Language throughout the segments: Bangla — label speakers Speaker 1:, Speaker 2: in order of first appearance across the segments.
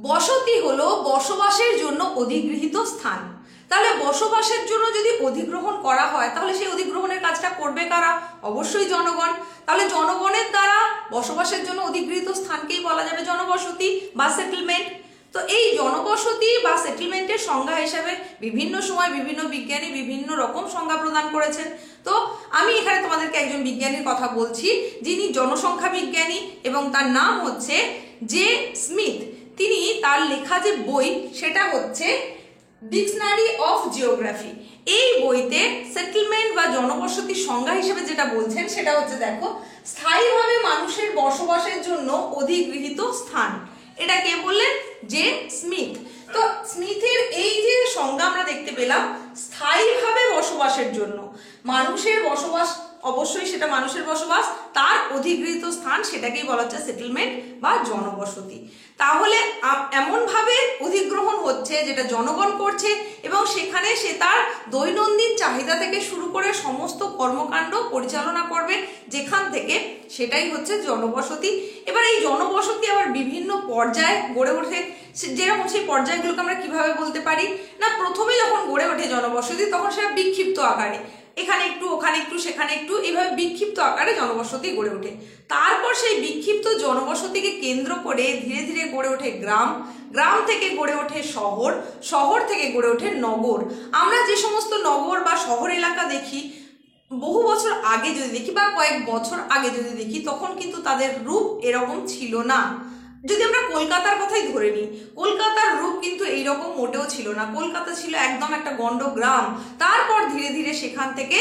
Speaker 1: বসতি হলো বসবাসের জন্য অধিগৃহীত স্থান। তাহলে বসবাসের জন্য যদি অধিগ্রহণ করা হয় তাহলে সেই অধিগ্রহণের কাজটা করবে কারা? অবশ্যই জনগণ। তাহলে জনগণের দ্বারা বসবাসের জন্য অধিগৃহীত স্থানকেই বলা যাবে জনবসতি বা সেটেলমেন্ট। তো এই জনবসতি বা সেটেলমেন্টের সংজ্ঞা হিসেবে বিভিন্ন সময় বিভিন্ন বিজ্ঞানী বিভিন্ন রকম সংজ্ঞা প্রদান করেছেন। তো আমি এখানে তোমাদেরকে একজন বিজ্ঞানীর কথা বলছি যিনি জনসংখ্যা বিজ্ঞানী এবং তার নাম হচ্ছে জে স্মিথ। তিনি তার লেখা যে বই সেটা হচ্ছে ডিকশনারি অফ জিওগ্রাফি। এই বইতে সেটেলমেন্ট বা জনবসতির সংজ্ঞা হিসেবে যেটা বলছেন সেটা হচ্ছে, দেখো, স্থায়ীভাবে মানুষের বসবাসের জন্য অধিগৃহীত স্থান। এটা কে বললেন? J Smith. তো স্মিথের এই যে সংজ্ঞা আমরা দেখতে পেলাম, স্থায়ীভাবে বসবাসের জন্য মানুষের বসবাস, অবশ্যই সেটা মানুষের বসবাস, তার অধিগৃহীত স্থান, সেটাকেই বলা হচ্ছে সেটেলমেন্ট বা জনবসতি। তাহলে এমন ভাবে অধিগ্রহণ হচ্ছে যেটা জনগণ করছে এবং সেখানে সে তার দৈনন্দিন চাহিদা থেকে শুরু করে সমস্ত কর্মকাণ্ড পরিচালনা করবে যেখান থেকে, সেটাই হচ্ছে জনবসতি। এবার এই জনবসতি আবার বিভিন্ন পর্যায়ে গড়ে ওঠে। যেরকম সেই পর্যায়গুলোকে আমরা কিভাবে বলতে পারি না, প্রথমে যখন গড়ে ওঠে জনবসতি তখন সেটা বিক্ষিপ্ত আকারে, এখানে একটু ওখানে একটু সেখানে একটু, এইভাবে বিক্ষিপ্ত আকারে জনবসতি গড়ে ওঠে। তারপর সেই বিক্ষিপ্ত জনবসতিকে কেন্দ্র করে ধীরে ধীরে গড়ে ওঠে গ্রাম, গ্রাম থেকে গড়ে ওঠে শহর, শহর থেকে গড়ে ওঠে নগর। আমরা যে সমস্ত নগর বা শহর এলাকা দেখি, বহু বছর আগে যদি দেখি বা কয়েক বছর আগে যদি দেখি, তখন কিন্তু তাদের রূপ এরকম ছিল না। যদি আমরা কলকাতার কথাই ধরে নিই, কলকাতার রূপ কিন্তু এইরকম মোটেও ছিল না। কলকাতা ছিল একদম একটা গণ্ড গ্রাম। তারপর ধীরে ধীরে সেখান থেকে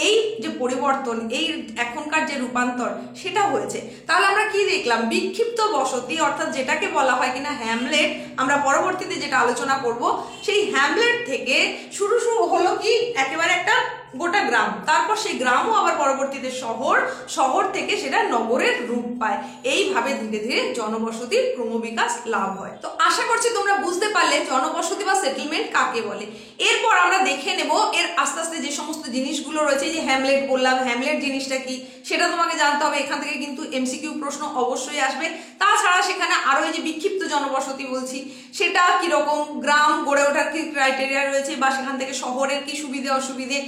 Speaker 1: এই যে পরিবর্তন, এই এখনকার যে রূপান্তর, সেটা হয়েছে। তাহলে আমরা কি দেখলাম? বিক্ষিপ্ত বসতি, অর্থাৎ যেটাকে বলা হয় কিনা হ্যামলেট, আমরা পরবর্তীতে যেটা আলোচনা করব, সেই হ্যামলেট থেকে শুরু হলো কি একেবারে একটা গোটা গ্রাম, তারপর সেই গ্রামও আবার পরবর্তীতে শহর, শহর থেকে সেটা নগরের রূপ পায়। এইভাবে ধীরে ধীরে জনবসতির ক্রমবিকাশ লাভ হয়। তো আশা করছি তোমরা বুঝতে পারলে জনবসতি বা সেটেলমেন্ট কাকে বলে। এরপর আমরা দেখে নেব এর আস্তে আস্তে যে সমস্ত জিনিসগুলো রয়েছে। যে হ্যামলেট বললাম, হ্যামলেট জিনিসটা কি সেটা তোমাকে জানতে হবে। এখান থেকে কিন্তু এমসিকিউ প্রশ্ন অবশ্যই আসবে। তাছাড়া সেখানে আরো এই যে বিক্ষিপ্ত জনবসতি বলছি, সেটা কিরকম, গ্রাম গড়ে ওঠার কি ক্রাইটেরিয়া রয়েছে, বা সেখান থেকে শহরের কি সুবিধে অসুবিধে,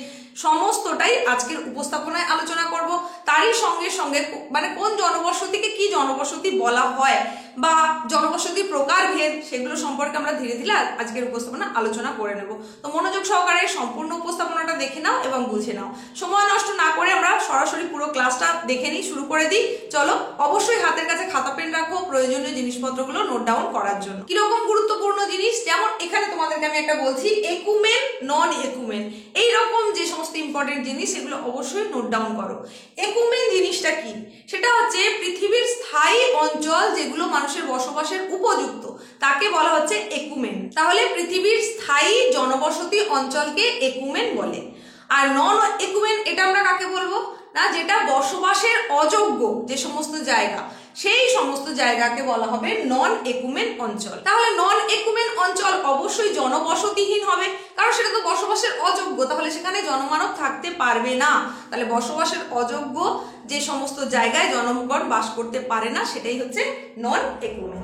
Speaker 1: সমস্তটাই আজকের উপস্থাপনায় আলোচনা করব। তারই সঙ্গে সঙ্গে মানে কোন জনবসতিকে কি জনবসতি বলা হয় বা জনবসতির প্রকারভেদ, সেগুলো সম্পর্কে আমরা ধীরে ধীরে আজকের উপস্থাপনা আলোচনা করে নেব। তো মনোযোগ সহকারে সম্পূর্ণ উপস্থাপনাটা দেখে নাও এবং বুঝে নাও। সময় নষ্ট না করে আমরা সরাসরি পুরো ক্লাসটা দেখে নিই, শুরু করে দিই। চলো, অবশ্যই হাতের কাছে খাতা পেন রাখো প্রয়োজনীয় জিনিসপত্রগুলো নোট ডাউন করার জন্য। কিরকম গুরুত্বপূর্ণ জিনিস, যেমন এখানে তোমাদেরকে আমি একটা বলছি একুমেন, নন একুমেন, এইরকম যে সমস্ত ইম্পর্টেন্ট জিনিস সেগুলো অবশ্যই নোট ডাউন করো। একুমেন জিনিসটা কি? সেটা হচ্ছে পৃথিবীর স্থায়ী অঞ্চল যেগুলো মানুষের বসবাসের উপযুক্ত, তাকে বলা হচ্ছে একুমেন। তাহলে পৃথিবীর স্থায়ী জনবসতি অঞ্চলকে একুমেন বলে। আর নন একুমেন এটা আমরা কাকে বলবো না, যেটা বসবাসের অযোগ্য যে সমস্ত জায়গা, সেই সমস্ত জায়গাকে বলা হবে নন একুমেন অঞ্চল। তাহলে নন একুমেন অঞ্চল অবশ্যই জনবসতিহীন হবে, কারণ সেটা তো বসবাসের অযোগ্য, তাহলে সেখানে জনমানব থাকতে পারবে না। তাহলে বসবাসের অযোগ্য যে সমস্ত জায়গায় জনগণ বাস করতে পারে না, সেটাই হচ্ছে নন একুমেন।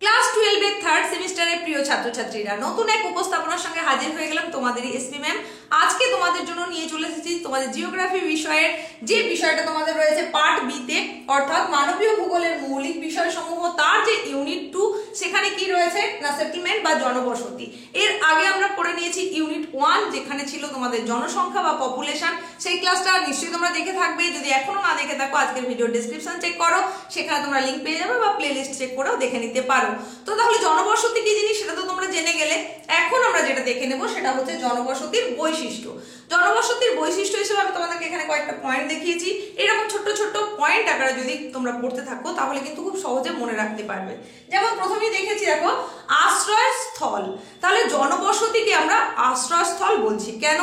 Speaker 1: ক্লাস 12 এর থার্ড সেমিস্টারের প্রিয় ছাত্রছাত্রীরা, নতুন এক উপস্থাপনার সঙ্গে হাজির হয়ে গেলাম, তোমাদেরই এসপি ম্যাম। আজকে তোমাদের জন্য নিয়ে চলে এসেছি তোমাদের জিওগ্রাফি বিষয়ের যে বিষয়টা তোমাদের রয়েছে পার্ট বি তে, অর্থাৎ মানবীয় ভূগোলের মৌলিক বিষয়সমূহ, তার যে ইউনিট 2, সেখানে কি রয়েছে না সেটেলমেন্ট বা জনবসতি। এর আগে আমরা পড়ে নিয়েছি ইউনিট 1, যেখানে ছিল তোমাদের জনসংখ্যা বা পপুলেশন। সেই ক্লাসটা নিশ্চয়ই তোমরা দেখে থাকবে। যদি এখনো না দেখে থাকো, আজকের ভিডিও ডেসক্রিপশন চেক করো, সেখানে তোমরা লিংক পেয়ে যাবে, বা প্লেলিস্ট চেক করেও দেখে নিতে পারো। তো তাহলে জনবসতি কি জিনিস সেটা তো তোমরা জেনে গেলে। এখন আমরা যেটা দেখে নেব সেটা হচ্ছে জনবসতির বৈশিষ্ট্য। জনবসতির বৈশিষ্ট্য হিসেবে আমি তোমাদেরকে এখানে কয়েকটা পয়েন্ট দেখিয়েছি। এরকম ছোট্ট ছোট্ট পয়েন্ট আকারে যদি তোমরা পড়তে থাকো তাহলে কিন্তু খুব সহজে মনে রাখতে পারবে। যেমন প্রথমেই দেখেছি, দেখো, আশ্রয়স্থল। তাহলে জনবসতিকে আমরা আশ্রয়স্থল বলছি কেন?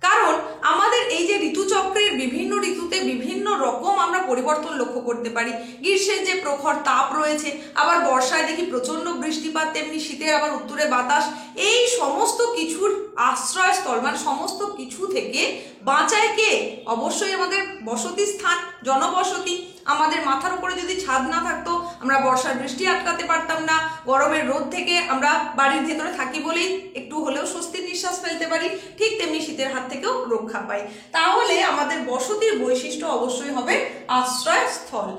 Speaker 1: কারণ আমাদের এই যে ঋতুচক্রের বিভিন্ন ঋতুতে বিভিন্ন রকম আমরা পরিবর্তন লক্ষ্য করতে পারি। গ্রীষ্মের যে প্রখর তাপ রয়েছে, আবার বর্ষায় দেখি প্রচন্ড বৃষ্টিপাত, তেমনি শীতে আবার উত্তরে বাতাস, এই সমস্ত কিছুর আশ্রয়স্থল মানে সমস্ত কিছু থেকে বাঁচায় কে? অবশ্যই আমাদের বসতি স্থান, জনবসতি। আমাদের মাথার উপরে যদি ছাদ না থাকতো আমরা বর্ষার বৃষ্টি আটকাতে পারতাম না, গরমের রোদ থেকে আমরা বাড়ির ভেতরে থাকি বলেই একটু হলেও স্বস্তির নিঃশ্বাস ফেলতে পারি, ঠিক তেমনি শীতের হাত থেকেও রক্ষা পাই। তাহলে আমাদের বসতির বৈশিষ্ট্য অবশ্যই হবে আশ্রয়স্থল।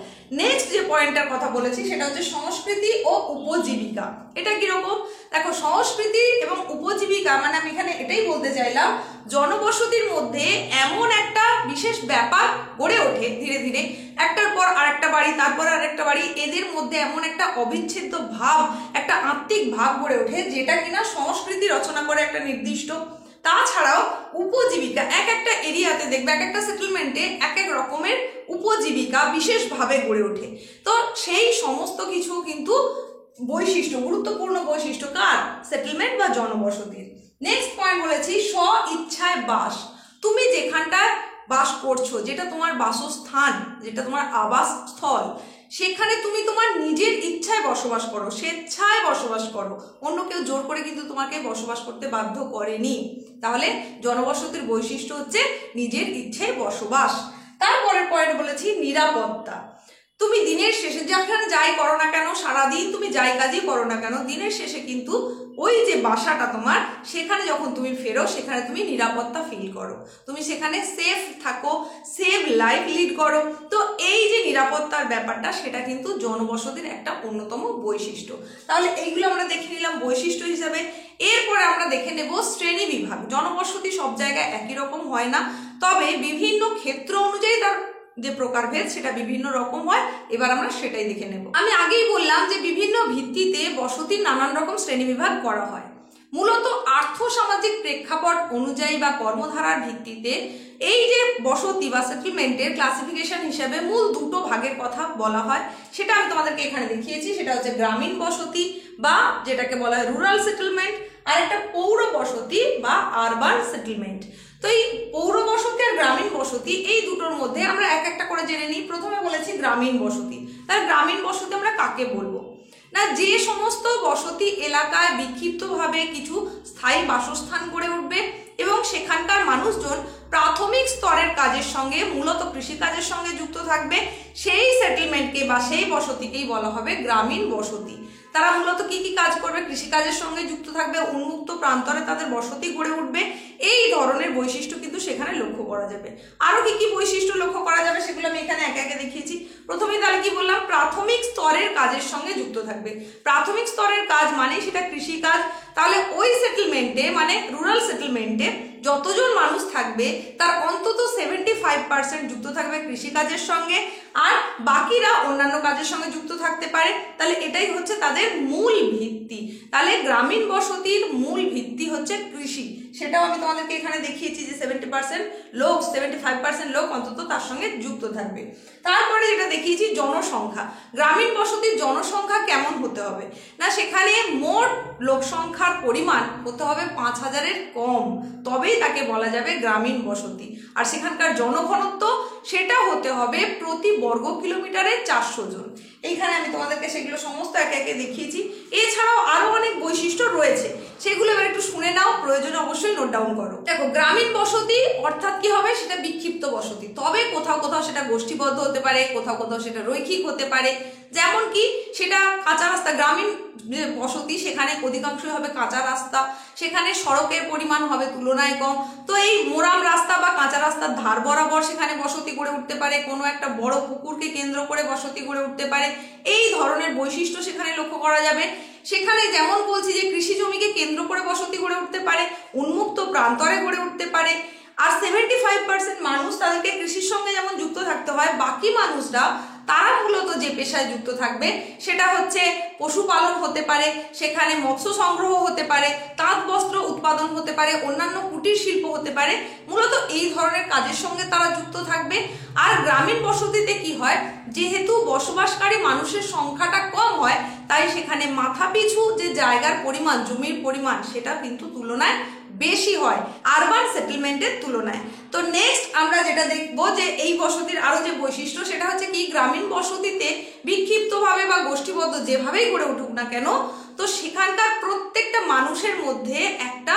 Speaker 1: নেক্সট যে পয়েন্টটার কথা বলেছি সেটা হচ্ছে সংস্কৃতি ও উপজীবিকা। এটা কিরকম? দেখো, সংস্কৃতি এবং উপজীবিকা মানে আমি এখানে এটাই বলতে চাইলাম, জনবসতির মধ্যে এমন একটা বিশেষ ব্যাপার গড়ে ওঠে ধীরে ধীরে, একটার পর আরেকটা বাড়ি, তারপর আরেকটা বাড়ি, এদের মধ্যে এমন একটা অবিচ্ছেদ্য ভাব, একটা আত্মিক ভাব গড়ে ওঠে যেটা কিনা সংস্কৃতি রচনা করে একটা নির্দিষ্ট। তাছাড়াও উপজীবিকা, এক একটা এরিয়াতে দেখবে এক একটা সেটেলমেন্টে এক এক রকমের উপজীবিকা বিশেষভাবে গড়ে ওঠে। তো সেই সমস্ত কিছু কিন্তু বৈশিষ্ট্য, গুরুত্বপূর্ণ বৈশিষ্ট্য কার? সেটেলমেন্ট বা জনবসতির। নেক্সট পয়েন্ট বলেছি স্ব ইচ্ছায় বাস। তুমি যেখানটায় বাস করছো, যেটা তোমার বাসস্থান, যেটা তোমার আবাসস্থল, সেখানে তুমি তোমার নিজের ইচ্ছায় বসবাস করো, স্বেচ্ছায় বসবাস করো, অন্য কেউ জোর করে কিন্তু তোমাকে বসবাস করতে বাধ্য করেনি। তাহলে জনবসতির বৈশিষ্ট্য হচ্ছে নিজের ইচ্ছায় বসবাস। তারপরের পয়েন্ট বলেছি নিরাপত্তা। তুমি দিনের শেষে যেখানে যাই করো না কেন, সারাদিন তুমি যাই কাজই করো না কেন, দিনের শেষে কিন্তু ওই যে বাসাটা তোমার, সেখানে যখন তুমি ফেরো সেখানে তুমি নিরাপত্তা ফিল করো, তুমি সেখানে সেফ থাকো, সেফ লাইফ লিড করো। তো এই যে নিরাপত্তার ব্যাপারটা, সেটা কিন্তু জনবসতির একটা অন্যতম বৈশিষ্ট্য। তাহলে এইগুলো আমরা দেখে নিলাম বৈশিষ্ট্য হিসাবে। এরপরে আমরা দেখে নেব শ্রেণী বিভাগ। জনবসতি সব জায়গায় একই রকম হয় না, তবে বিভিন্ন ক্ষেত্র অনুযায়ী তার যে প্রকারভেদ সেটা বিভিন্ন রকম হয়। এবার আমরা সেটাই দেখে নেব। আমি আগেই বললাম যে বিভিন্ন ভিত্তিতে বসতির নানান রকম শ্রেণীবিভাগ করা হয়। মূলত আর্থসামাজিক প্রেক্ষাপট অনুযায়ী বা কর্মধারার ভিত্তিতে এই যে বসতি বা সেটেলমেন্টের ক্লাসিফিকেশন হিসেবে মূল দুটো ভাগের কথা বলা হয়। সেটা আমি তোমাদেরকে এখানে দেখিয়েছি। সেটা হচ্ছে গ্রামীণ বসতি বা যেটাকে বলা হয় রুরাল সেটেলমেন্ট, আর একটা পৌর বসতি বা আরবান সেটেলমেন্ট। তো এই পৌর বসতি আর গ্রামীণ বসতি, এই দুটোর মধ্যে আমরা এক একটা করে জেনে নিই। প্রথমে বলেছি গ্রামীণ বসতি। তাহলে গ্রামীণ বসতি আমরা কাকে বলবো? না, যে সমস্ত বসতি এলাকায় বিক্ষিপ্তভাবে কিছু স্থায়ী বাসস্থান গড়ে উঠবে এবং সেখানকার মানুষজন প্রাথমিক স্তরের কাজের সঙ্গে, মূলত কৃষিকাজের সঙ্গে যুক্ত থাকবে, সেই সেটেলমেন্টকে বা সেই বসতিকেই বলা হবে গ্রামীণ বসতি। তারা মূলত কি কি কাজ করবে? কৃষিকাজের সঙ্গে যুক্ত থাকবে, উন্মুক্ত প্রান্তরে তাদের বসতি গড়ে উঠবে। এই ধরনের বৈশিষ্ট্য কিন্তু সেখানে লক্ষ্য করা যাবে। আরো কি কি বৈশিষ্ট্য লক্ষ্য করা যাবে সেগুলো আমি এখানে একে একে দেখিয়েছি। প্রথমে তাহলে কি বললাম? প্রাথমিক স্তরের কাজের সঙ্গে যুক্ত থাকবে। প্রাথমিক স্তরের কাজ মানে সেটা কৃষিকাজ। তাহলে ওই সেটেলমেন্টে মানে রুরাল সেটেলমেন্টে যতজন মানুষ থাকবে তার অন্তত 75% যুক্ত থাকবে কৃষিকাজের সঙ্গে, আর বাকিরা অন্যান্য কাজের সঙ্গে যুক্ত থাকতে পারে। তাহলে এটাই হচ্ছে তাদের মূল ভিত্তি। তাহলে গ্রামীণ বসতির মূল ভিত্তি হচ্ছে কৃষি। সেটাও আমি তোমাদেরকে এখানে দেখিয়েছি যে 75% লোক অন্তত তার সঙ্গে যুক্ত থাকবে। তারপরে যেটা দেখিয়েছি জনসংখ্যা। গ্রামীণ বসতির জনসংখ্যা কেমন হতে হবে? না, সেখানে মোট লোক সংখ্যার পরিমাণ হতে হবে 5000-এর কম, তবেই তাকে বলা যাবে গ্রামীণ বসতি। আর সেখানকার জনঘনত্ব সেটা হতে হবে প্রতি বর্গ কিলোমিটারে 400 জন। এইখানে আমি তোমাদেরকে সেগুলো সমস্ত একে একে দেখিয়েছি। এছাড়াও আরো অনেক বৈশিষ্ট্য রয়েছে, সেগুলো এবার একটু শুনে নাও, প্রয়োজনে অবশ্যই নোট ডাউন করো। দেখো, গ্রামীণ বসতি অর্থাৎ কি হবে? সেটা বিক্ষিপ্ত বসতি, তবে কোথাও কোথাও সেটা গোষ্ঠীবদ্ধ হতে পারে, কোথাও কোথাও সেটা রৈখিক হতে পারে। যেমন কি সেটা কাঁচা রাস্তা, গ্রামীণ বসতি সেখানে অধিকাংশই হবে কাঁচা রাস্তা, সেখানে সড়কের পরিমাণ হবে তুলনায় কম। তো এই মোরাম রাস্তা বা কাঁচা রাস্তার ধার বরাবর সেখানে বসতি গড়ে উঠতে পারে, কোনো একটা বড় পুকুরকে কেন্দ্র করে বসতি গড়ে উঠতে পারে। এই ধরনের বৈশিষ্ট্য সেখানে লক্ষ্য করা যাবে। সেখানে যেমন বলছি যে কৃষি জমিকে কেন্দ্র করে বসতি গড়ে উঠতে পারে, উন্মুক্ত প্রান্তরে গড়ে উঠতে পারে। আর 75% মানুষ তাদেরকে কৃষির সঙ্গে যেমন যুক্ত থাকতে হয়, বাকি মানুষরা তারা মূলত যে পেশায় যুক্ত থাকবে সেটা হচ্ছে পশুপালন হতে পারে, সেখানে মৎস্য সংগ্রহ হতে পারে, তাঁত বস্ত্র উৎপাদন হতে পারে, অন্যান্য কুটির শিল্প হতে পারে। মূলত এই ধরনের কাজের সঙ্গে তারা যুক্ত থাকবে। আর গ্রামীণ বসতিতে কি হয়? যেহেতু বসবাসকারী মানুষের সংখ্যাটা কম হয়, তাই সেখানে মাথাপিছু যে জায়গার পরিমাণ, জমির পরিমাণ, সেটা কিন্তু তুলনায় বেশি হয় আরবান সেটেলমেন্টের তুলনায়। তো নেক্সট আমরা যেটা দেখবো যে এই বসতির আরো যে বৈশিষ্ট্য সেটা হচ্ছে কি, গ্রামীণ বসতিতে বিক্ষিপ্তভাবে বা গোষ্ঠীবদ্ধ যেভাবেই গড়ে উঠুক না কেন, তো সেখানকার প্রত্যেকটা মানুষের মধ্যে একটা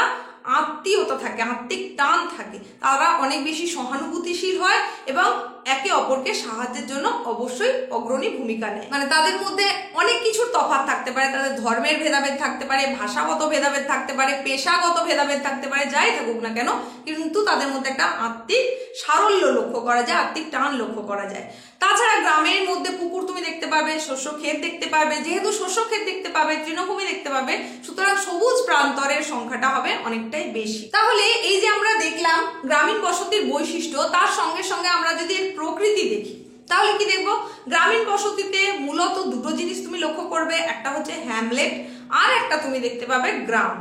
Speaker 1: আত্মীয়তা থাকে, আত্মিক টান থাকে, তারা অনেক বেশি সহানুভূতিশীল হয় এবং একে অপরকে সাহায্যের জন্য অবশ্যই অগ্রণী ভূমিকা নেয়। মানে তাদের মধ্যে অনেক কিছুর তফাৎ থাকতে পারে, তাদের ধর্মের ভেদাভেদ থাকতে পারে, ভাষাগত ভেদাভেদ থাকতে পারে, পেশাগত ভেদাভেদ থাকতে পারে, যাই থাকুক না কেন, কিন্তু তাদের মধ্যে একটা আত্মিক সারল্য লক্ষ্য করা যায়, আত্মিক টান লক্ষ্য করা যায়। তাছাড়া গ্রামের মধ্যে পুকুর তুমি দেখতে পাবে, শস্য ক্ষেত দেখতে পাবে, যেহেতু শস্য ক্ষেত দেখতে পাবে, তৃণভূমি দেখতে পাবে, সুতরাং সবুজ প্রান্তরের সংখ্যাটা হবে অনেকটাই বেশি। তাহলে এই যে আমরা দেখলাম গ্রামীণ বসতির বৈশিষ্ট্য, তার সঙ্গে সঙ্গে আমরা যদি এর প্রকৃতি দেখি তাহলে কি দেখবো, গ্রামীণ বসতিতে মূলত দুটো জিনিস তুমি লক্ষ্য করবে, একটা হচ্ছে হ্যামলেট আর একটা তুমি দেখতে পাবে গ্রাম।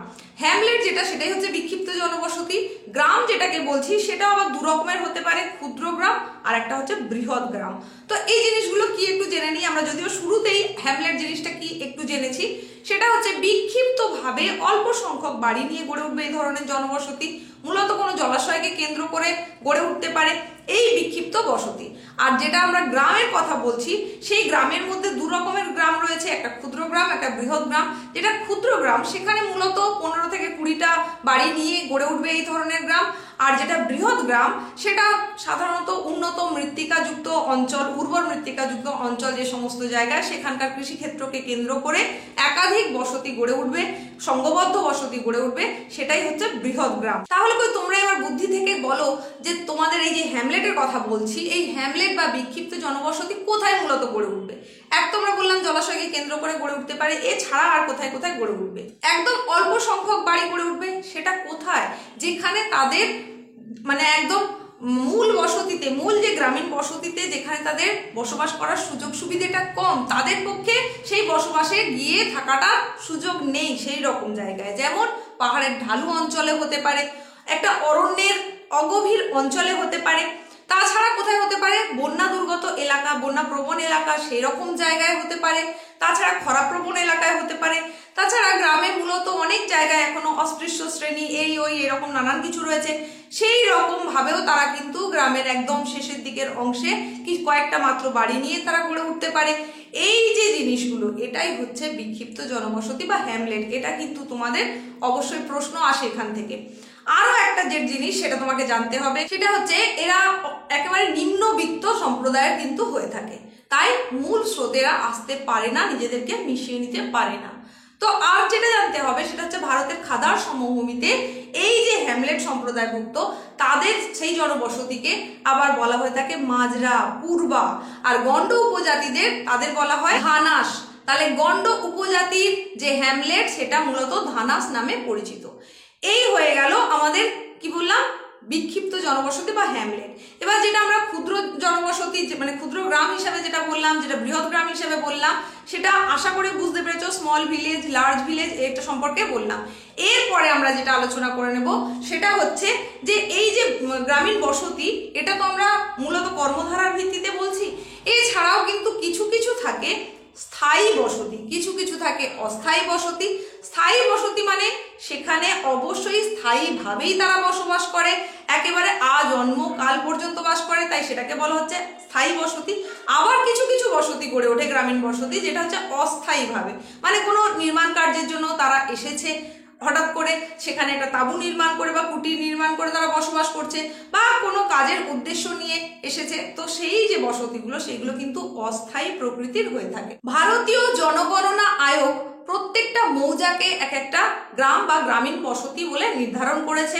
Speaker 1: হ্যামলেট যেটা সেটাই হচ্ছে বিক্ষিপ্ত জনবসতি, গ্রাম যেটাকে বলছি সেটা আবার দু রকমের হতে পারে, ক্ষুদ্র গ্রাম আর একটা হচ্ছে বৃহৎ গ্রাম। তো এই জিনিসগুলো কি একটু জেনে নিই আমরা, যদিও শুরুতেই হ্যামলেট জিনিসটা কি একটু জেনেছি। সেটা হচ্ছে বিক্ষিপ্তভাবে অল্প সংখ্যক বাড়ি নিয়ে গড়ে উঠবে এই ধরনের জনবসতি, মূলত কোনো জলাশয়কে কেন্দ্র করে গড়ে উঠতে পারে এই বিক্ষিপ্ত বসতি। আর যেটা আমরা গ্রামের কথা বলছি, সেই গ্রামের মধ্যে দু রকমের গ্রাম রয়েছে, একটা ক্ষুদ্র গ্রাম, একটা বৃহৎ গ্রাম। যেটা ক্ষুদ্র গ্রাম সেখানে মূলত 15 থেকে 20টা বাড়ি নিয়ে গড়ে উঠবে এই ধরনের গ্রাম। আর যেটা বৃহৎ গ্রাম সেটা সাধারণত উন্নত মৃত্তিকাযুক্ত অঞ্চল, উর্বর মৃত্তিকাযুক্ত অঞ্চল যে সমস্ত জায়গায়, সেখানকার কৃষিক্ষেত্রকে কেন্দ্র করে একাধিক বসতি গড়ে উঠবে, সংঘবদ্ধ বসতি গড়ে উঠবে, সেটাই হচ্ছে বৃহৎ গ্রাম। তাহলে তোমরা এবার বুদ্ধি থেকে বলো যে তোমাদের এই যে হ্যামলেটের কথা বলছি, এই হ্যামলেট বা বিক্ষিপ্ত জনবসতি কোথায় মূলত গড়ে উঠবে? এক তোমরা বললাম জলাশয়কে কেন্দ্র করে গড়ে উঠতে পারে, এছাড়া আর কোথায় কোথায় গড়ে উঠবে? একদম অল্প সংখ্যক বাড়ি গড়ে উঠবে, সেটা কোথায়? যেখানে তাদের মানে একদম মূল বসতিতে, মূল যে গ্রামীণ বসতিতে যেখানে তাদের বসবাস করার সুযোগ সুবিধাটা কম, তাদের পক্ষে সেই বসবাসে গিয়ে থাকাটা সুযোগ নেই সেই রকম জায়গায়, যেমন পাহাড়ের ঢালু অঞ্চলে হতে পারে, একটা অরণ্যের অগভীর অঞ্চলে হতে পারে, তাছাড়া কোথায় হতে পারে, বন্যা দুর্গত এলাকা, বন্যা প্রবণ এলাকা সেই রকম জায়গায় হতে পারে, তাছাড়া খরা প্রবণ এলাকায় হতে পারে, তাছাড়া গ্রামে মূলত অনেক জায়গায় এখনো অস্পৃশ্য শ্রেণী এই ওই এরকম নানান কিছু রয়েছে, সেই রকম ভাবেও তারা কিন্তু গ্রামের একদম শেষের দিকের অংশে কি কয়েকটা মাত্র বাড়ি নিয়ে তারা গড়ে উঠতে পারে। এই যে জিনিসগুলো, এটাই হচ্ছে বিক্ষিপ্ত জনবসতি বা হ্যামলেট। এটা কিন্তু তোমাদের অবশ্যই প্রশ্ন আসে এখান থেকে। আরো একটা যে জিনিস সেটা তোমাকে জানতে হবে, সেটা হচ্ছে এরা একেবারে নিম্নবিত্ত সম্প্রদায়ের কিন্তু হয়ে থাকে, তাই মূল স্রোতেরা আসতে পারে না, নিজেদেরকে মিশিয়ে নিতে পারে না। তো আর যেটা জানতে হবে সেটা হচ্ছে ভারতের খাদার সমভূমিতে এই যে হ্যামলেট সম্প্রদায়ভুক্ত, তাদের সেই জনবসতিকে আবার বলা হয়ে থাকে মাজরা, পূর্বা। আর গন্ড উপজাতিদের তাদের বলা হয় ধানাস। তাহলে গন্ড উপজাতির যে হ্যামলেট সেটা মূলত ধানাস নামে পরিচিত। এই হয়ে গেল আমাদের কি বললাম, বিক্ষিপ্ত জনবসতি বা হ্যামলেট। এবার যেটা আমরা ক্ষুদ্র জনবসতি মানে ক্ষুদ্র গ্রাম হিসাবে যেটা বললাম, যেটা বৃহৎ গ্রাম হিসাবে বললাম, সেটা আশা করে বুঝতে পেরেছো, স্মল ভিলেজ, লার্জ ভিলেজ এটা সম্পর্কে বললাম। এরপরে আমরা যেটা আলোচনা করে নেব সেটা হচ্ছে যে এই যে গ্রামীণ বসতি, এটা তো আমরা মূলত কর্মধারার ভিত্তিতে বলছি, এছাড়াও কিন্তু কিছু কিছু থাকে স্থায়ী বসতি, কিছু কিছু থাকে অস্থায়ী বসতি। স্থায়ী বসতি মানে সেখানে অবশ্যই স্থায়ীভাবেই তারা বসবাস করে, একেবারে আজন্মকাল পর্যন্ত বাস করে, তাই সেটাকে বলা হচ্ছে স্থায়ী বসতি। আবার কিছু কিছু বসতি গড়ে ওঠে গ্রামীণ বসতি, যেটা হচ্ছে অস্থায়ীভাবে, মানে কোনো নির্মাণ কার্যের জন্য তারা এসেছে, হঠাৎ করে সেখানে একটা তাঁবু নির্মাণ করে বা কুটির নির্মাণ করে তারা বসবাস করছে, বা কোনো কাজের উদ্দেশ্য নিয়ে এসেছে, তো সেই যে বসতিগুলো সেগুলো কিন্তু অস্থায়ী প্রকৃতির হয়ে থাকে। ভারতীয় জনগণনা আয়োগ প্রত্যেকটা মৌজাকে এক একটা গ্রাম বা গ্রামীণ বসতি বলে নির্ধারণ করেছে।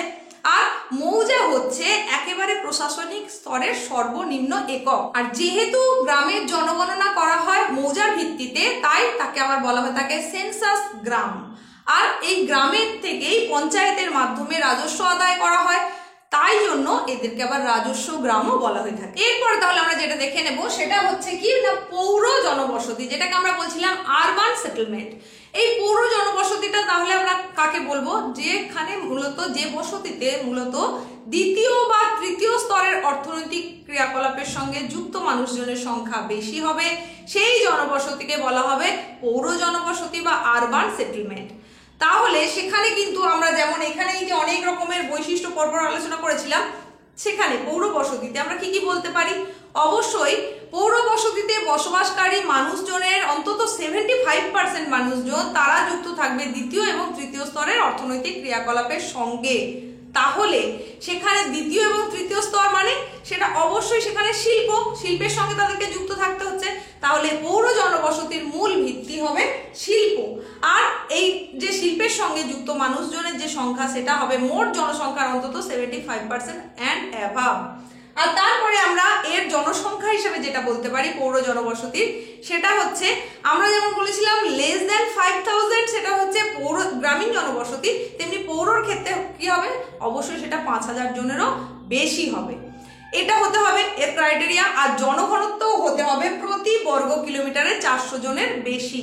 Speaker 1: আর মৌজা হচ্ছে একেবারে প্রশাসনিক স্তরের সর্বনিম্ন একক। আর যেহেতু গ্রামের জনগণনা করা হয় মৌজার ভিত্তিতে, তাই তাকে আবার বলা হয় থাকে সেন্সাস গ্রাম। আর এই গ্রামের থেকেই পঞ্চায়েতের মাধ্যমে রাজস্ব আদায় করা হয়, তাই জন্য এদেরকে আবার রাজস্ব গ্রামও বলা হয়ে থাকে। এরপর তাহলে আমরা যেটা দেখে নেব সেটা হচ্ছে কি না, পৌর জনবসতি, যেটাকে আমরা বলছিলাম আরবান সেটেলমেন্ট। এই পৌর জনবসতিটা তাহলে আমরা কাকে বলবো, যেখানে মূলত যে বসতিতে মূলত দ্বিতীয় বা তৃতীয় স্তরের অর্থনৈতিক ক্রিয়াকলাপের সঙ্গে যুক্ত মানুষজনের সংখ্যা বেশি হবে, সেই জনবসতিকে বলা হবে পৌর জনবসতি বা আরবান সেটেলমেন্ট। তাহলে সেখানে কিন্তু আমরা যেমন এখানে এই যে অনেক রকমের বৈশিষ্ট্য পরপর আলোচনা করেছিলাম, সেখানে পৌর বসতিতে আমরা কি কি বলতে পারি? অবশ্যই পৌর বসতিতে বসবাসকারী মানুষজনের অন্তত 75% মানুষজন তারা যুক্ত থাকবে দ্বিতীয় এবং তৃতীয় স্তরের অর্থনৈতিক ক্রিয়াকলাপের সঙ্গে। তাহলে সেখানে দ্বিতীয় এবং তৃতীয় স্তর মানে সেটা অবশ্যই সেখানে শিল্পের সঙ্গে তাদেরকে যুক্ত থাকতে হচ্ছে। তাহলে পৌর জনবসতির মূল ভিত্তি হবে শিল্প, আর এই যে শিল্পের সঙ্গে যুক্ত মানুষজনের যে সংখ্যা সেটা হবে মোট জনসংখ্যার অন্তত 75% অ্যান্ড অ্যাভাব। আর তারপরে আমরা এর জনসংখ্যা হিসেবে যেটা বলতে পারি পৌর জনবসতির, সেটা হচ্ছে আমরা যেমন বলেছিলাম লেস দ্যান 5000 সেটা হচ্ছে পৌর গ্রামীণ জনবসতি, তেমনি পৌরর ক্ষেত্রে কি হবে? অবশ্যই সেটা 5000 জনেরও বেশি হবে। এটা হতে হবে এর ক্রাইটেরিয়া। আর জনঘনত্বও হতে হবে প্রতি বর্গ কিলোমিটারে 400 জনের বেশি।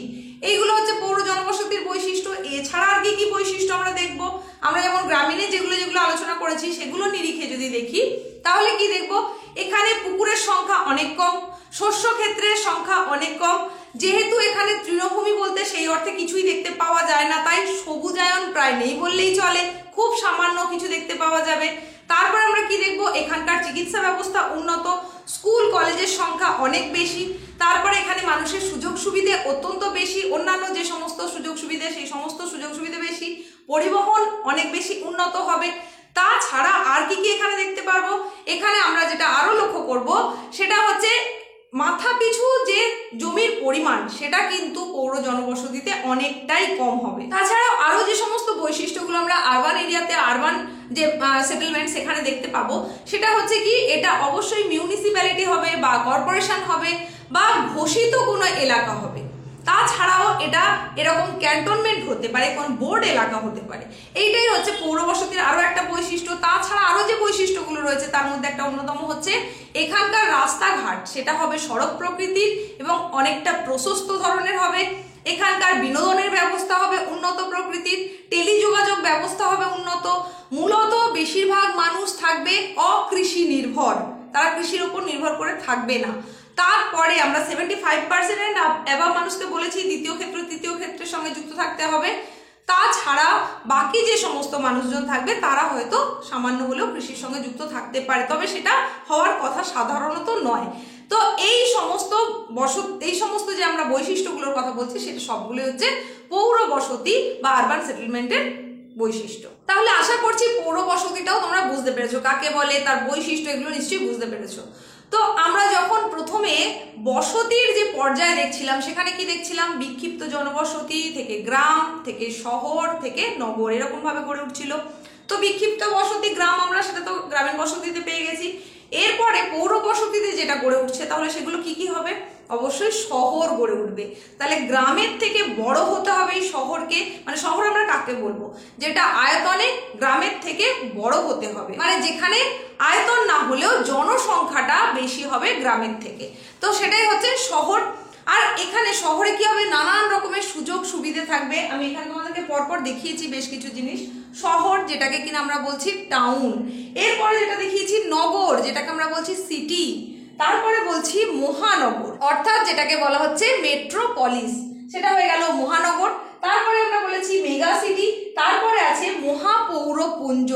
Speaker 1: এইগুলো হচ্ছে পৌর জনবসতির বৈশিষ্ট্য। এছাড়া আর কি কি বৈশিষ্ট্য আমরা দেখব? আমরা যেমন গ্রামীণে যেগুলো আলোচনা করেছি সেগুলো নিরিখে যদি দেখি তাহলে কি দেখব? এখানে পুকুরের সংখ্যা অনেক কম, শস্য ক্ষেত্রের সংখ্যা অনেক কম। যেহেতু এখানে তৃণভূমি বলতে সেই অর্থে কিছুই দেখতে পাওয়া যায় না, তাই সবুজায়ন প্রায় নেই বললেই চলে, খুব সামান্য কিছু দেখতে পাওয়া যাবে। তারপর আমরা কি দেখব? এখানকার চিকিৎসা ব্যবস্থা উন্নত, স্কুল কলেজের সংখ্যা অনেক বেশি। তারপরে এখানে মানুষের সুযোগ সুবিধে অত্যন্ত বেশি, অন্যান্য যে সমস্ত সুযোগ সুবিধে সেই সমস্ত সুযোগ সুবিধে বেশি, পরিবহন অনেক বেশি উন্নত হবে। তাছাড়া আর কি কি এখানে দেখতে পারবো? এখানে আমরা যেটা আরো লক্ষ্য করব সেটা হচ্ছে মাথা পিছু যে জমির পরিমাণ সেটা কিন্তু পৌর জনবসতিতে অনেকটাই কম হবে। তাছাড়াও আরো যে সমস্ত বৈশিষ্ট্যগুলো আমরা আরবান এরিয়াতে আরবান যে সেটেলমেন্ট সেখানে দেখতে পাবো সেটা হচ্ছে কি, এটা অবশ্যই মিউনিসিপ্যালিটি হবে বা কর্পোরেশন হবে বা ঘোষিত কোনো এলাকা হবে। তাছাড়াও এটা এরকম ক্যান্টনমেন্ট হতে পারে, কোন বোর্ড এলাকা হতে পারে। এইটাই হচ্ছে পৌর বসতির আরো একটা বৈশিষ্ট্য। তাছাড়া আরো যে বৈশিষ্ট্যগুলো রয়েছে তার মধ্যে একটা অন্যতম হচ্ছে এখানকার রাস্তাঘাট সেটা হবে সড়ক প্রকৃতির এবং অনেকটা প্রশস্ত ধরনের হবে। এখানকার বিনোদনের ব্যবস্থা হবে উন্নত প্রকৃতির, টেলিযোগাযোগ ব্যবস্থা হবে উন্নত। মূলত বেশিরভাগ মানুষ থাকবে অকৃষি নির্ভর, তারা কৃষির উপর নির্ভর করে থাকবে না। তারপরে আমরা 75% এন্ড অ্যাবাভ মানুষকে বলেছি দ্বিতীয় ক্ষেত্র তৃতীয় ক্ষেত্রের সঙ্গে যুক্ত থাকতে হবে। তাছাড়া বাকি যে সমস্ত মানুষজন থাকবে তারা হয়তো সামান্য হলেও কৃষির সঙ্গে যুক্ত থাকতে পারে, তবে সেটা হওয়ার কথা সাধারণত নয়। তো এই সমস্ত যে আমরা বৈশিষ্ট্যগুলোর কথা বলছি সেটা সবগুলো হচ্ছে পৌর বসতি বা আরবান সেটেলমেন্টের বৈশিষ্ট্য। তাহলে আশা করছি পৌর বসতিটাও তোমরা বুঝতে পেরেছো, কাকে বলে, তার বৈশিষ্ট্য, এগুলো নিশ্চয়ই বুঝতে পেরেছো। তো আমরা যখন প্রথমে বসতির যে পর্যায়ে দেখছিলাম সেখানে কি দেখছিলাম? বিক্ষিপ্ত জনবসতি থেকে গ্রাম, থেকে শহর, থেকে নগর, এরকম ভাবে গড়ে উঠছিল। তো বিক্ষিপ্ত বসতি গ্রাম আমরা সেটা তো গ্রামীণ বসতিতে পেয়ে গেছি। এরপরে পৌর বসতিতে যেটা গড়ে উঠছে তাহলে সেগুলো কি কি হবে? অবশ্যই শহর গড়ে উঠবে। তাহলে গ্রামের থেকে বড় হতে হবে এই শহরকে, মানে শহর আমরা কাকে বলবো? যেটা আয়তনে গ্রামের থেকে বড় হতে হবে, মানে যেখানে আয়তন না হলেও জনসংখ্যাটা বেশি হবে গ্রামের থেকে, তো সেটাই হচ্ছে শহর। আর এখানে শহরে কি হবে? নানান রকমের সুযোগ সুবিধে থাকবে। আমি এখানে তোমাদেরকে পরপর দেখিয়েছি বেশ কিছু জিনিস। শহর যেটাকে কিনা আমরা বলছি টাউন, এরপরে যেটা দেখিয়েছি নগর যেটাকে আমরা বলছি সিটি, তারপরে বলছি মহানগর অর্থাৎ যেটাকে বলা হচ্ছে মেট্রোপলিস, সেটা হয়ে গেল মহানগর। তারপরে আমরা বলেছি মেগা সিটি, তারপরে আছে মহাপৌরপুঞ্জ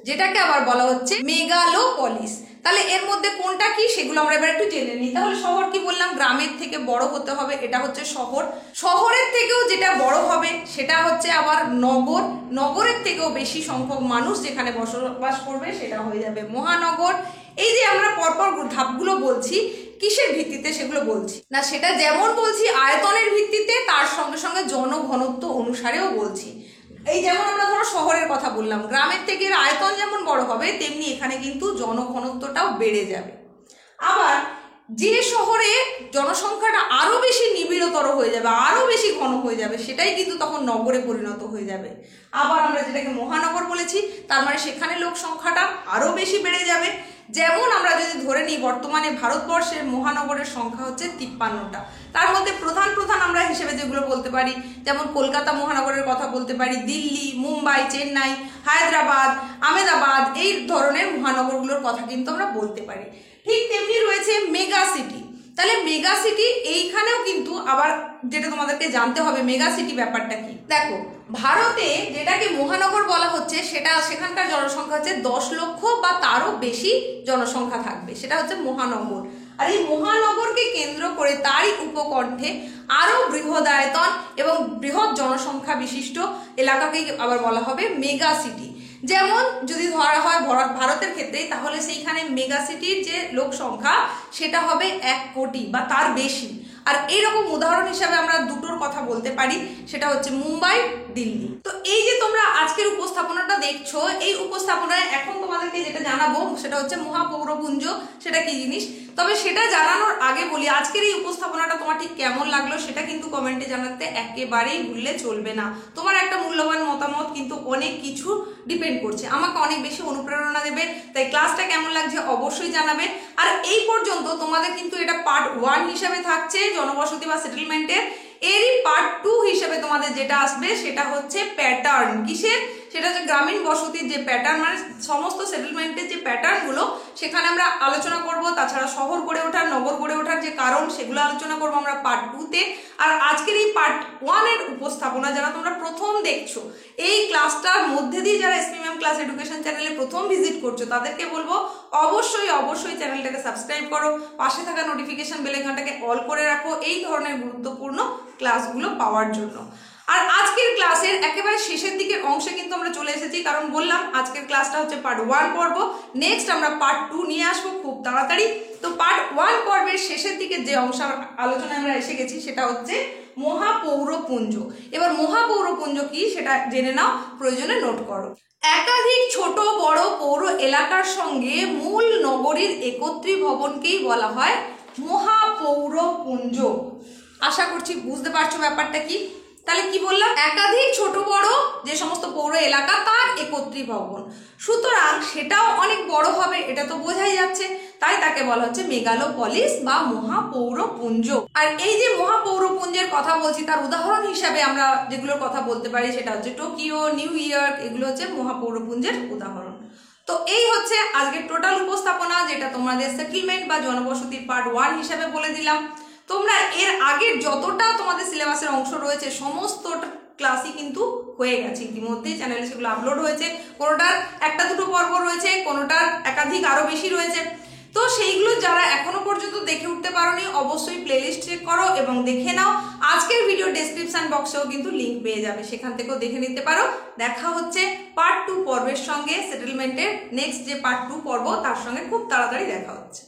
Speaker 1: যেটাকে আবার বলা হচ্ছে মেগালোপলিস। তাহলে এর মধ্যে কোনটা কি সেগুলো আমরা এবার একটু জেনে নিই। তাহলে শহর কি বললাম? গ্রামের থেকে বড় হতে হবে, এটা হচ্ছে শহর। শহরের থেকেও যেটা বড় হবে সেটা হচ্ছে আবার নগর। নগরের থেকেও বেশি সংখ্যক মানুষ যেখানে বসবাস করবে সেটা হয়ে যাবে মহানগর। এই যে আমরা পরপর ধাপগুলো বলছি কিসের ভিত্তিতে সেগুলো বলছি না, সেটা যেমন বলছি আয়তনের ভিত্তিতে তার সঙ্গে সঙ্গে জনঘনত্ব অনুসারেও বলছি। এই যেমন আমরা ধরো শহরের কথা বললাম, গ্রামের থেকে এর আয়তন যেমন বড় হবে তেমনি এখানে কিন্তু জনঘনত্বটাও বেড়ে যাবে। আবার যে শহরে জনসংখ্যাটা আরো বেশি নিবিড়তর হয়ে যাবে, আরো বেশি ঘন হয়ে যাবে, সেটাই কিন্তু তখন নগরে পরিণত হয়ে যাবে। আবার আমরা যেটাকে মহানগর বলেছি তার মানে সেখানে লোক সংখ্যাটা আরো বেশি বেড়ে যাবে। যেমন আমরা যদি ধরে নিই বর্তমানে ভারতবর্ষের মহানগরের সংখ্যা হচ্ছে 53টা, তার মধ্যে প্রধান প্রধান আমরা হিসেবে যেগুলো বলতে পারি যেমন কলকাতা মহানগরের কথা বলতে পারি, দিল্লি, মুম্বাই, চেন্নাই, হায়দ্রাবাদ, আহমেদাবাদ, এই ধরনের মহানগরগুলোর কথা কিন্তু আমরা বলতে পারি। ঠিক তেমনি রয়েছে মেগা সিটি। তাহলে মেগা সিটি এইখানেও কিন্তু আবার যেটা তোমাদেরকে জানতে হবে মেগা সিটি ব্যাপারটা কি। দেখো, ভারতে যেটাকে মহানগর বলা হচ্ছে সেটা সেখানকার জনসংখ্যা হচ্ছে 10 লক্ষ বা তারও বেশি জনসংখ্যা থাকবে, সেটা হচ্ছে মহানগর। আর এই মহানগরকে কেন্দ্র করে তারই উপকণ্ঠে আরো বৃহদায়তন এবং বৃহৎ জনসংখ্যা বিশিষ্ট এলাকাকেই আবার বলা হবে মেগা সিটি। যেমন যদি ধরা হয় ভারতের ক্ষেত্রে, তাহলে সেইখানে মেগা সিটির যে লোক সংখ্যা সেটা হবে 1 কোটি বা তার বেশি। আর এইরকম উদাহরণ হিসাবে আমরা দুটোর কথা বলতে পারি, সেটা হচ্ছে মুম্বাই, দিল্লি। তো এই যে তোমরা আজকের উপস্থাপনাটা দেখছো, এই উপস্থাপনায় এখন তোমাদেরকে যেটা জানাবো সেটা হচ্ছে মহাপৌরপুঞ্জ, সেটা কি জিনিস। তবে সেটা জানানোর আগে বলি, আজকের এই উপস্থাপনাটা তোমার ঠিক কেমন লাগলো সেটা কিন্তু কমেন্টে জানাতে একেবারেই ভুললে চলবে না। তোমার একটা মূল্যবান মতামত কিন্তু অনেক কিছু ডিপেন্ড করছে, আমাকে অনেক বেশি অনুপ্রেরণা দেবে। তাই ক্লাসটা কেমন লাগছে অবশ্যই জানাবে। আর এই পর্যন্ত তোমাদের কিন্তু এটা পার্ট 1 হিসেবে থাকছে জনবসতি বা সেটেলমেন্টের। এরই পার্ট 2 হিসেবে তোমাদের যেটা আসবে সেটা হচ্ছে প্যাটার্ন। কিসের? সেটা হচ্ছে গ্রামীণ বসতির যে প্যাটার্ন, মানে সমস্ত সেটেলমেন্টের যে প্যাটার্নগুলো সেখানে আমরা আলোচনা করব। তাছাড়া শহর গড়ে ওঠার, নগর গড়ে ওঠার যে কারণ সেগুলো আলোচনা করব আমরা পার্ট 2-তে। আর আজকের এই পার্ট 1 এর উপস্থাপনা যারা তোমরা প্রথম দেখছো, এই ক্লাসটার মধ্যে দিয়ে যারা এসপি ম্যাম ক্লাস এডুকেশন চ্যানেলে প্রথম ভিজিট করছো, তাদেরকে বলবো অবশ্যই চ্যানেলটাকে সাবস্ক্রাইব করো, পাশে থাকা নোটিফিকেশন বেল আইকনটাকে অল করে রাখো এই ধরনের গুরুত্বপূর্ণ ক্লাসগুলো পাওয়ার জন্য। আর আজকের ক্লাসের একেবারে শেষের দিকের অংশে কিন্তু আমরা চলে এসেছি, কারণ বললাম আজকের ক্লাসটা হচ্ছে পার্ট 1 পর্ব। নেক্সট আমরা পার্ট 2 নিয়ে আসবো খুব তাড়াতাড়ি। তো পার্ট 1 পর্বের শেষের দিকে যে অংশ আলোচনায় আমরা এসে গেছি সেটা হচ্ছে মহাপৌরপুঞ্জ। এবার মহাপৌরপুঞ্জ কি সেটা জেনে নাও, প্রয়োজনে নোট করো। একাধিক ছোট বড় পৌর এলাকার সঙ্গে মূল নগরীর একত্রীভবনকেই বলা হয় মহাপৌরপুঞ্জ। আশা করছি বুঝতে পারছো ব্যাপারটা কি। তাহলে কি বললাম? একাধিক ছোট বড় যে সমস্ত পৌর এলাকা তার একত্রীভবন, সুতরাং সেটাও অনেক বড় হবে, এটা তো বোঝাই যাচ্ছে। তাই তাকে বলা হচ্ছে মেগালোপলিস বা মহাপৌরপুঞ্জ। আর এই যে মহাপৌরপুঞ্জের কথা বলছি, তার উদাহরণ হিসাবে আমরা যেগুলোর কথা বলতে পারি সেটা হচ্ছে টোকিও, নিউ ইয়র্ক, এগুলো হচ্ছে মহাপৌরপুঞ্জের উদাহরণ। তো এই হচ্ছে আজকের টোটাল উপস্থাপনা, যেটা তোমাদের সেটেলমেন্ট বা জনবসতির পার্ট 1 হিসাবে বলে দিলাম। তোমরা এর আগের যতটা তোমাদের সিলেবাসের অংশ রয়েছে সমস্ত ক্লাসই কিন্তু হয়ে গেছে ইতিমধ্যে, চ্যানেলে সেগুলো আপলোড হয়েছে। কোনোটার 1-2 পর্ব রয়েছে, কোনোটার একাধিক আরো বেশি রয়েছে। তো সেইগুলো যারা এখনো পর্যন্ত দেখে উঠতে পারোনি অবশ্যই প্লেলিস্ট চেক করো এবং দেখে নাও। আজকের ভিডিও ডেসক্রিপশন বক্সেও কিন্তু লিঙ্ক পেয়ে যাবে, সেখান থেকেও দেখে নিতে পারো। দেখা হচ্ছে পার্ট 2 পর্বের সঙ্গে, সেটেলমেন্টের নেক্সট যে পার্ট 2 পর্ব তার সঙ্গে খুব তাড়াতাড়ি দেখা হচ্ছে।